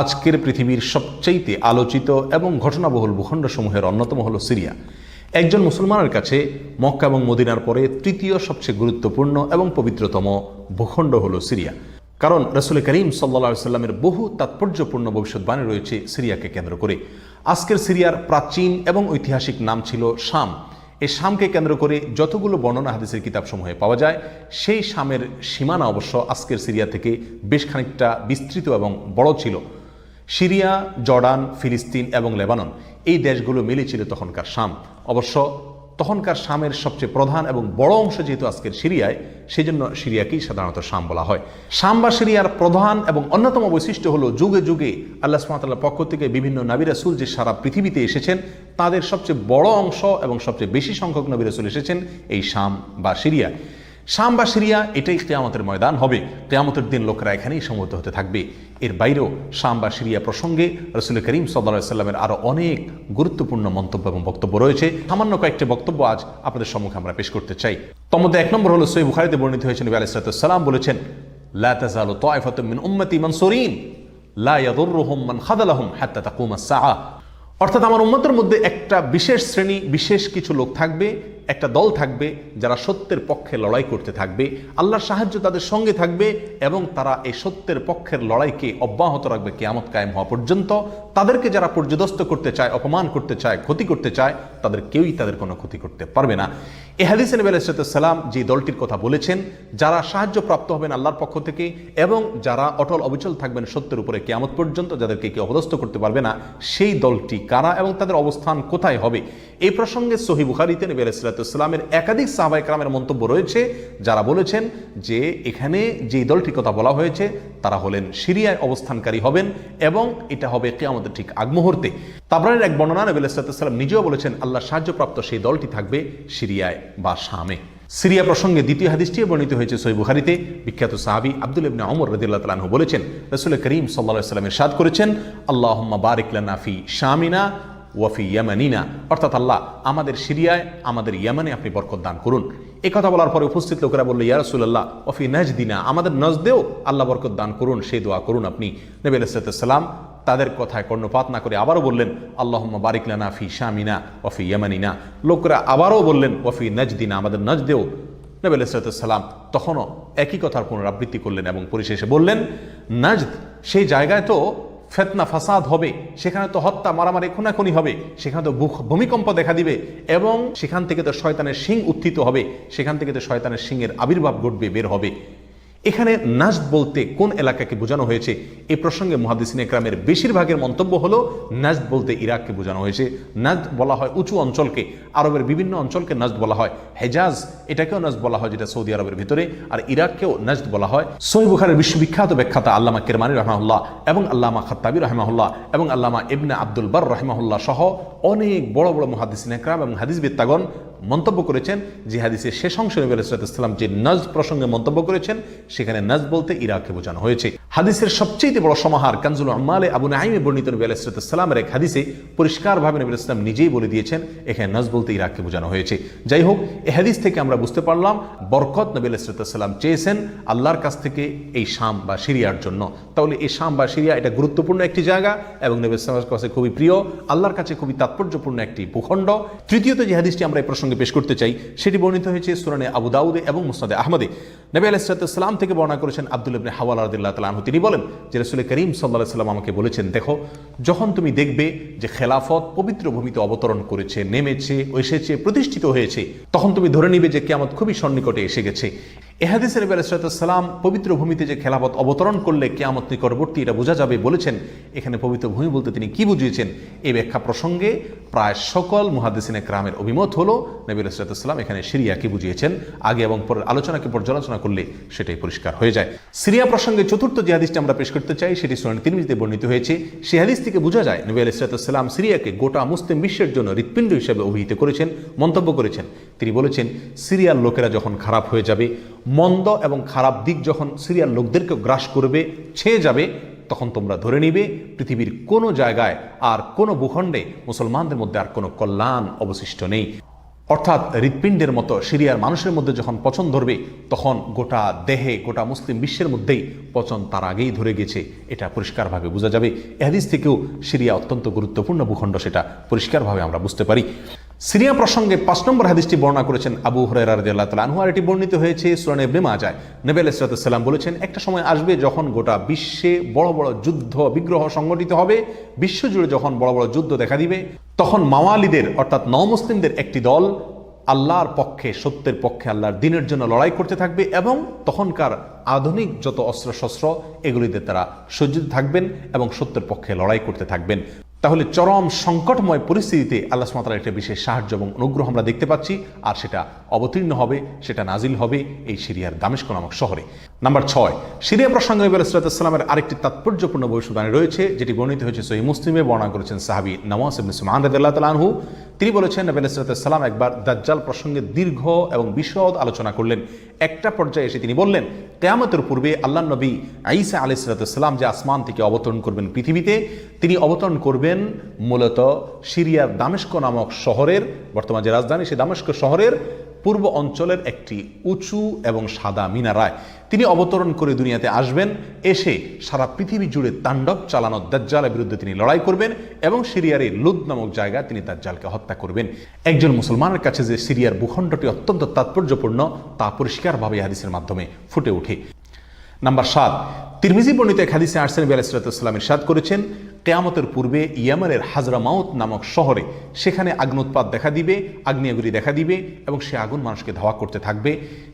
আজকের পৃথিবীর সবচাইতে আলোচিত এবং ঘটনাবহুল ভূখণ্ডসমূহের অন্যতম হলো সিরিয়া। একজন মুসলমানের কাছে মক্কা এবং মদিনার পরে তৃতীয় সবচেয়ে গুরুত্বপূর্ণ এবং পবিত্রতম ভূখণ্ড হলো সিরিয়া। কারণ রাসূল করিম সাল্লাল্লাহু আলাইহি সাল্লামের বহু তাৎপর্যপূর্ণ ভবিষ্যৎবাণী রয়েছে সিরিয়াকে কেন্দ্র করে। আজকের সিরিয়ার প্রাচীন এবং ঐতিহাসিক নাম ছিল শাম। এই শামকে কেন্দ্র করে যতগুলো বর্ণনা হাদিসের কিতাবসমূহে পাওয়া যায়, সেই শামের সীমানা অবশ্য আজকের সিরিয়া থেকে বেশ খানিকটা বিস্তৃত এবং বড় ছিল। সিরিয়া, জর্ডান, ফিলিস্তিন এবং লেবানন এই দেশগুলো মিলে ছিল তখনকার শাম। অবশ্য তখনকার শামের সবচেয়ে প্রধান এবং বড় অংশ যেহেতু আজকের সিরিয়ায়, সেই জন্য সিরিয়াকেই সাধারণত শাম বলা হয়। শাম বা সিরিয়ার প্রধান এবং অন্যতম বৈশিষ্ট্য হলো যুগে যুগে আল্লাহ সুবহানাহু ওয়া তাআলার পক্ষ থেকে বিভিন্ন নবী রাসূল যে সারা পৃথিবীতে এসেছেন, তাদের সবচেয়ে বড় অংশ এবং সবচেয়ে বেশি সংখ্যক নবী রাসূল এসেছেন এই শাম বা সিরিয়া। শাম বা সিরিয়া এটাই কিয়ামতের ময়দান হবে। কিয়ামতের দিন লোকেরা এখানেই সমবেত হতে থাকবে। এর বাইরেও শাম বা সিরিয়া প্রসঙ্গে রাসূল করিম সাল্লাল্লাহু আলাইহি সাল্লামের আরও অনেক গুরুত্বপূর্ণ মন্তব্য এবং বক্তব্য রয়েছে। সামান্য কয়েকটি বক্তব্য আজ আপনাদের সম্মুখে আমরা পেশ করতে চাই। তার মধ্যে এক নম্বর হলো সহিহ বুখারীতে বর্ণিত হয়েছে, নবী আলাইহিস সালাম বলেছেন, লা তাযালু তায়ফাতুম মিন উম্মতি মানসুরিন লা ইয়াদুররুহুম মান খাযালাহুম হাত্তা তাকুমাস সাআহ। অর্থাৎ আমার উম্মতের মধ্যে একটা বিশেষ শ্রেণী, বিশেষ কিছু লোক থাকবে, একটা দল থাকবে যারা সত্যের পক্ষে লড়াই করতে থাকবে, আল্লাহর সাহায্য তাদের সঙ্গে থাকবে এবং তারা এই সত্যের পক্ষের লড়াইকে অব্যাহত রাখবে কিয়ামত কায়েম হওয়া পর্যন্ত। তাদেরকে যারা পর্যদস্ত করতে চায়, অপমান করতে চায়, ক্ষতি করতে চায়, তাদের কেউই তাদের কোনো ক্ষতি করতে পারবে না। এই হাদিসে নবী আলাইহিস সালাম যে দলটির কথা বলেছেন, যারা সাহায্য প্রাপ্ত হবেন আল্লাহর পক্ষ থেকে এবং যারা অটল অবিচল থাকবেন সত্যের উপরে কিয়ামত পর্যন্ত, যাদেরকে কেউ অপদস্থ করতে পারবে না, সেই দলটি কারা এবং তাদের অবস্থান কোথায় হবে, এই প্রসঙ্গে সহিহ বুখারীতে নবী আলাইহিস সালামের একাধিক সাহাবায়ে কেরামের মন্তব্য রয়েছে, যারা বলেছেন যে এখানে যে দলটির কথা বলা হয়েছে তারা হলেন সিরিয়ায় অবস্থানকারী হবেন এবং এটা হবে কিয়ামতের ঠিক আগ মুহূর্তে। তাবরানীর এক বর্ণনা, নবী আলাইহিস সালাম নিজেও বলেছেন আল্লাহর সাহায্যপ্রাপ্ত সেই দলটি থাকবে সিরিয়ায় বা শামে। সিরিয়া প্রসঙ্গে দ্বিতীয় হাদিসটি বর্ণিত হয়েছে সহিহ বুখারীতে। বিখ্যাত সাহাবী আব্দুল্লাহ ইবনে ওমর রাদিয়াল্লাহু তাআলা আনহু বলেছেন, রাসূল করিম সাল্লাল্লাহু আলাইহি ওয়াসাল্লাম ইরশাদ করেছেন, আল্লাহুম্মা বারিক লানা ফি শামিনা ওয়াফি ইয়ামানিনা। অর্থাৎ আল্লাহ আমাদের সিরিয়ায়, আমাদের ইয়ামানে আপনি বরকত দান করুন। এই কথা বলার পরে উপস্থিত লোকেরা বলল, ইয়া রাসূলুল্লাহ ওয়াফি নাজদিনা, আমাদের নজদেও আল্লাহ বরকত দান করুন, সেই দোয়া করুন আপনি। নবী আলাইহিস সালাম তাদের কথায় কর্ণপাত না করে আবারও বললেন, আল্লাহুম্মা বারিক লানা ফি শামিনা ওয়াফি ইয়ামানিনা। লোকেরা আবারও বললেন, ওয়াফি নাজদিনা, আমাদের নজদেও। নবী আলাইহিস সালাম তখনও একই কথার পুনরাবৃত্তি করলেন এবং পরিশেষে বললেন, নাজদ সেই জায়গায় তো ফেতনা ফাসাদ হবে, সেখানে তো হত্যা মারামারি খুনাখুনি হবে, সেখানে তো ভূমিকম্প দেখা দিবে এবং সেখান থেকে তো শয়তানের শিং উত্থিত হবে, সেখান থেকে তো শয়তানের শিংয়ের আবির্ভাব ঘটবে, বের হবে। এখানে নাজদ বলতে কোন এলাকাকে বোঝানো হয়েছে, এই প্রসঙ্গে মুহাদ্দিসিন ইকরামের বেশিরভাগের মন্তব্য হলো নাজদ বলতে ইরাককে বোঝানো হয়েছে। নাজদ বলা হয় উঁচু অঞ্চলকে, আরবের বিভিন্ন অঞ্চলকে নাজদ বলা হয়। হেজাজ এটাকেও নাজদ বলা হয়, যেটা সৌদি আরবের ভিতরে, আর ইরাককেও নাজদ বলা হয়। সহিহ বুখারীর বিশ্ববিখ্যাত ব্যাখ্যাতা আল্লামা কিরমানী রাহিমাহুল্লাহ এবং আল্লামা খাত্তাবী রাহিমাহুল্লাহ এবং আল্লামা ইবনে আব্দুল বার রাহিমাহুল্লাহ সহ অনেক বড় বড় মুহাদ্দিসিন ইকরাম এবং হাদিসবিদগণ মন্তব্য করেছেন যে হাদিসের শেষ অংশে নবী আলাইহিস সালাম যে নাজদ প্রসঙ্গে মন্তব্য করেছেন, সেখানে নাজদ বলতে ইরাককে বোঝানো হয়েছে। হাদিসের সবচেয়ে বড় সমাহার কানজুল উম্মালে আবু নাঈমে বর্ণিত নবী আলাইহিস সালামের এক হাদিসে পরিষ্কারভাবে নবী আলাইহিস সালাম নিজেই বলে দিয়েছেন এখানে নাজদ বলতে ইরাককে বোঝানো হয়েছে। যাই হোক, এই হাদিস থেকে আমরা বুঝতে পারলাম বরকত নবী আলাইহিস সালাম চেয়েছেন আল্লাহর কাছ থেকে এই শাম বা সিরিয়ার জন্য। তাহলে এই শাম বা সিরিয়া এটা গুরুত্বপূর্ণ একটি জায়গা এবং নবী আলাইহিস সালামের কাছে খুবই প্রিয়, আল্লাহর কাছে খুবই তাৎপর্যপূর্ণ একটি ভূখণ্ড। তৃতীয়ত যে হাদিসটি আমরা এই প্রসঙ্গে পেশ করতে চাই, সেটি বর্ণিত হয়েছে সুনানে আবু দাউদে এবং মুসনাদে আহমদে। নবী আলাইহিস সালাম থেকে বর্ণনা করেছেন আব্দুল্লাহ ইবনে হাওয়ালা রাদিয়াল্লাহু তাআলা আনহু, তিনি বলেন যে রাসূল করিম সাল্লাল্লাহু আলাইহি ওয়াসাল্লাম আমাকে বলেছেন, দেখো যখন তুমি দেখবে যে খেলাফত পবিত্র ভূমিতে অবতরণ করেছে, নেমেছে, এসেছে, প্রতিষ্ঠিত হয়েছে, তখন তুমি ধরে নিবে যে কিয়ামত খুবই সন্নিকটে এসে গেছে। এ হাদিসে নবী আলাইহিস সালাম পবিত্র ভূমিতে যে খেলাফত অবতরণ করলে কিয়ামত নিকটবর্তী এটা বোঝা যাবে বলেছেন। এখানে পবিত্র ভূমি বলতে তিনি কি বুঝিয়েছেন, এই ব্যাখ্যা প্রসঙ্গে প্রায় সকল মুহাদ্দিসিন ইকরামের অভিমত হলো নবী আলাইহিস সালাম এখানে সিরিয়াকে বুঝিয়েছেন। আগে এবং পরের আলোচনাকে পর্যালোচনা করলে সেটাই পরিষ্কার হয়ে যায়। সিরিয়া প্রসঙ্গে চতুর্থ যে হাদিসটি আমরা পেশ করতে চাই, সেটি সুনান তিরমিজিতে বর্ণিত হয়েছে। সেই হাদিস থেকে বোঝা যায় নবী আলাইহিস সালাম সিরিয়াকে গোটা মুসলিম বিশ্বের জন্য হৃৎপিণ্ড হিসেবে অভিহিত করেছেন, মন্তব্য করেছেন। তিনি বলেছেন, সিরিয়ার লোকেরা যখন খারাপ হয়ে যাবে, মন্দ এবং খারাপ দিক যখন সিরিয়ার লোকদেরকে গ্রাস করবে, ছেয়ে যাবে, তখন তোমরা ধরে নিবে পৃথিবীর কোনো জায়গায় আর কোনো ভূখণ্ডে মুসলমানদের মধ্যে আর কোনো কল্যাণ অবশিষ্ট নেই। অর্থাৎ হৃৎপিণ্ডের মতো সিরিয়ার মানুষের মধ্যে যখন পচন ধরবে তখন গোটা দেহে, গোটা মুসলিম বিশ্বের মধ্যেই পচন তার আগেই ধরে গেছে, এটা পরিষ্কারভাবে বোঝা যাবে। এ হাদিস থেকেও সিরিয়া অত্যন্ত গুরুত্বপূর্ণ ভূখণ্ড, সেটা পরিষ্কারভাবে আমরা বুঝতে পারি। সিরিয়া প্রসঙ্গে 5 নম্বর হাদিসটি বর্ণনা করেছেন আবু হুরায়রা রাদিয়াল্লাহু তাআলা আনহু, আর এটি বর্ণিত হয়েছে সুনান ইবনে মাজাহ। নবী আলাইহিস সালাম বলেছেন, একটা সময় আসবে যখন গোটা বিশ্বে বড় বড় যুদ্ধ বিগ্রহ সংগঠিত হবে, বিশ্বজুড়ে যখন বড় বড় যুদ্ধ দেখা দিবে, তখন মাওয়ালিদের অর্থাৎ নওমুসলিমদের একটি দল আল্লাহর পক্ষে, সত্যের পক্ষে, আল্লাহর দ্বীনের জন্য লড়াই করতে থাকবে এবং তখনকার আধুনিক যত অস্ত্রশস্ত্র এগুলিতে তারা সজ্জিত থাকবেন এবং সত্যের পক্ষে লড়াই করতে থাকবেন। তাহলে চরম সংকটময় পরিস্থিতিতে আল্লাহ সুবহানাহু ওয়া তাআলার একটা বিশেষ সাহায্য এবং অনুগ্রহ আমরা দেখতে পাচ্ছি, আর সেটা অবতীর্ণ হবে, সেটা নাজিল হবে এই সিরিয়ার দামেস্ক নামক শহরে। নাম্বার 6, সিরিয়া প্রসঙ্গে নবী আলাইহিস সালামের আরেকটি তাৎপর্যপূর্ণ ভবিষ্যদ্বাণী রয়েছে, যেটি বর্ণিত হয়েছে সহিহ মুসলিমে। বর্ণনা করেছেন সাহাবী নওয়াস ইবনে সুমআন রাদিয়াল্লাহু তাআলা আনহু। তিনি বলেছেন, নবী আলাইহিস সালাম একবার দাজ্জাল প্রসঙ্গে দীর্ঘ এবং বিশদ আলোচনা করলেন। একটা পর্যায়ে এসে তিনি বললেন, কিয়ামতের পূর্বে আল্লাহর নবী ঈসা আলাইহিস সালাম যে আসমান থেকে অবতরণ করবেন পৃথিবীতে, তিনি অবতরণ করবেন মূলত সিরিয়ার দামেস্ক নামক শহরের, বর্তমান যে রাজধানী সেই দামেস্ক শহরের পূর্ব অঞ্চলের একটি উঁচু এবং সাদা মিনারায় তিনি অবতরণ করে দুনিয়াতে আসবেন। এসে সারা পৃথিবী জুড়ে তাণ্ডব চালানো দাজ্জালের বিরুদ্ধে তিনি লড়াই করবেন এবং সিরিয়ার এই লুদ নামক জায়গায় তিনি দাজ্জালকে হত্যা করবেন। একজন মুসলমানের কাছে যে সিরিয়ার ভূখণ্ডটি অত্যন্ত তাৎপর্যপূর্ণ তা পরিষ্কারভাবে হাদিসের মাধ্যমে ফুটে ওঠে। নাম্বার 7, তিরমিজি বর্ণিত এক হাদিসে আসছেন, নবী আলাইহিস সালাম ইরশাদ করেছেন, কিয়ামতের পূর্বে ইয়েমেনের হাজরামাউত নামক শহরে সেখানে আগ্নোৎপাত দেখা দিবে, আগ্নেয়গিরি দেখা দিবে এবং সে আগুন মানুষকে ধাওয়া করতে থাকবে।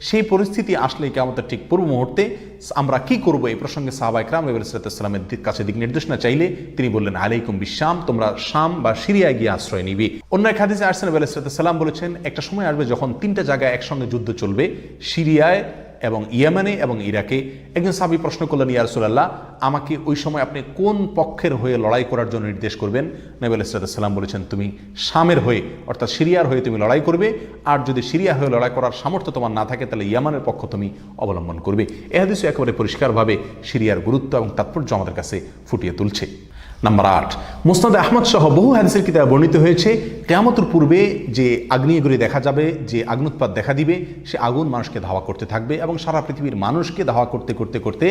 সেই পরিস্থিতি আসলে কিয়ামতের ঠিক পূর্ব মুহূর্তে আমরা কি করব, এই প্রসঙ্গে সাহাবায়ে কেরাম নবী আলাইহিস সালামের কাছে দিক নির্দেশনা চাইলে তিনি বললেন, আলাইকুম বিশাম, তোমরা শাম বা সিরিয়ায় গিয়ে আশ্রয় নিবে। অন্য এক হাদিসে আসছেন, নবী আলাইহিস সালাম বলেছেন, একটা সময় আসবে যখন 3টা জায়গায় একসঙ্গে যুদ্ধ চলবে, সিরিয়ায় এবং ইয়েমেনে এবং ইরাকে। একজন সাহাবী প্রশ্ন করলেন, ইয়া রাসূলুল্লাহ, আমাকে ওই সময় আপনি কোন পক্ষের হয়ে লড়াই করার জন্য নির্দেশ করবেন? নবী আলাইহিস সালাম বলেছেন, তুমি শামের হয়ে অর্থাৎ সিরিয়ার হয়ে তুমি লড়াই করবে, আর যদি সিরিয়া হয়ে লড়াই করার সামর্থ্য তোমার না থাকে তাহলে ইয়েমেনের পক্ষ তুমি অবলম্বন করবে। এই হাদিসও একেবারে পরিষ্কারভাবে সিরিয়ার গুরুত্ব এবং তাৎপর্য আমাদের কাছে ফুটিয়ে তুলছে। নাম্বার 8, মুসনাদ আহমদ সহ বহু হাদিসের কিতাবে বর্ণিত হয়েছে, কিয়ামতের পূর্বে যে আগ্নেয়গিরি দেখা যাবে, যে আগ্নোৎপাত দেখা দিবে, সে আগুন মানুষকে ধাওয়া করতে থাকবে এবং সারা পৃথিবীর মানুষকে ধাওয়া করতে করতে করতে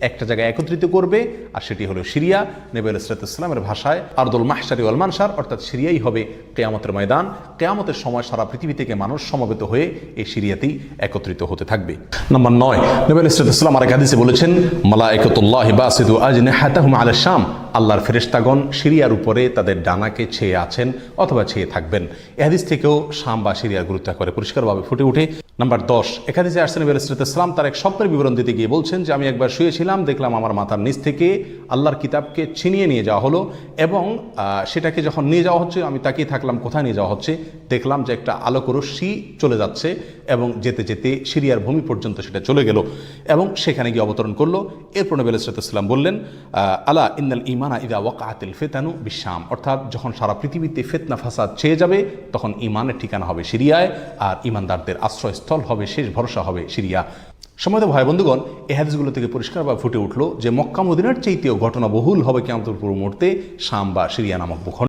একটা জায়গায় একত্রিত করবে, আর সেটি হলো সিরিয়া। নবী আলাইহিস সালামের ভাষায় আরদুল মাহশারি ওয়াল মানশার, অর্থাৎ সিরিয়াই হবে কিয়ামতের ময়দান। কিয়ামতের সময় সারা পৃথিবী থেকে মানুষ সমবেত হয়ে এই সিরিয়াতেই একত্রিত হতে থাকবে। নাম্বার 9, নবী আলাইহিস সালাম আরেক হাদিসে বলেছেন, মালায়েকাতুল্লাহি বাসিতু আজনিহাতাহুম আলা শাম, আল্লাহর ফেরেশতাগণ সিরিয়ার উপরে তাদের ডানাকে ছেয়ে আছেন অথবা ছেয়ে থাকবেন। এই হাদিস থেকেও শাম বা সিরিয়ার গুরুত্ব করে পরিষ্কারভাবে ফুটে ওঠে। নাম্বার 10, এক হাদিসে আসছেন, নবী আলাইহিস সালাম তার এক স্বপ্নের বিবরণ দিতে গিয়ে বলছেন যে, আমি একবার শুয়েছিলাম, দেখলাম আমার মাথার নিচ থেকে আল্লাহর কিতাবকে ছিনিয়ে নিয়ে যাওয়া হলো এবং সেটাকে যখন নিয়ে যাওয়া হচ্ছে আমি তাকিয়ে থাকলাম কোথায় নিয়ে যাওয়া হচ্ছে। দেখলাম যে একটা আলোক রশ্মি চলে যাচ্ছে এবং যেতে যেতে সিরিয়ার ভূমি পর্যন্ত সেটা চলে গেল এবং সেখানে গিয়ে অবতরণ করলো। এরপর নবী আলাইহিস সালাম বললেন, আলা ইন্নাল ইমানা ইযা ওয়াকাআতিল ফিতানু বিশাম, অর্থাৎ যখন সারা পৃথিবীতে ফিতনা ফাসাদ ছেয়ে যাবে তখন ইমানের ঠিকানা হবে সিরিয়ায়, আর ইমানদারদের আশ্রয়স্থল হবে, শেষ ভরসা হবে সিরিয়া। সম্মানিত ভাই বন্ধুগণ, এই হাদিসগুলো থেকে পরিষ্কারভাবে ফুটে উঠলো যে মক্কা মদিনার চাইতেও ঘটনাবহুল হবে কিয়ামতের পূর্ব মুহূর্তে শাম বা সিরিয়া নামক ভূখণ্ড।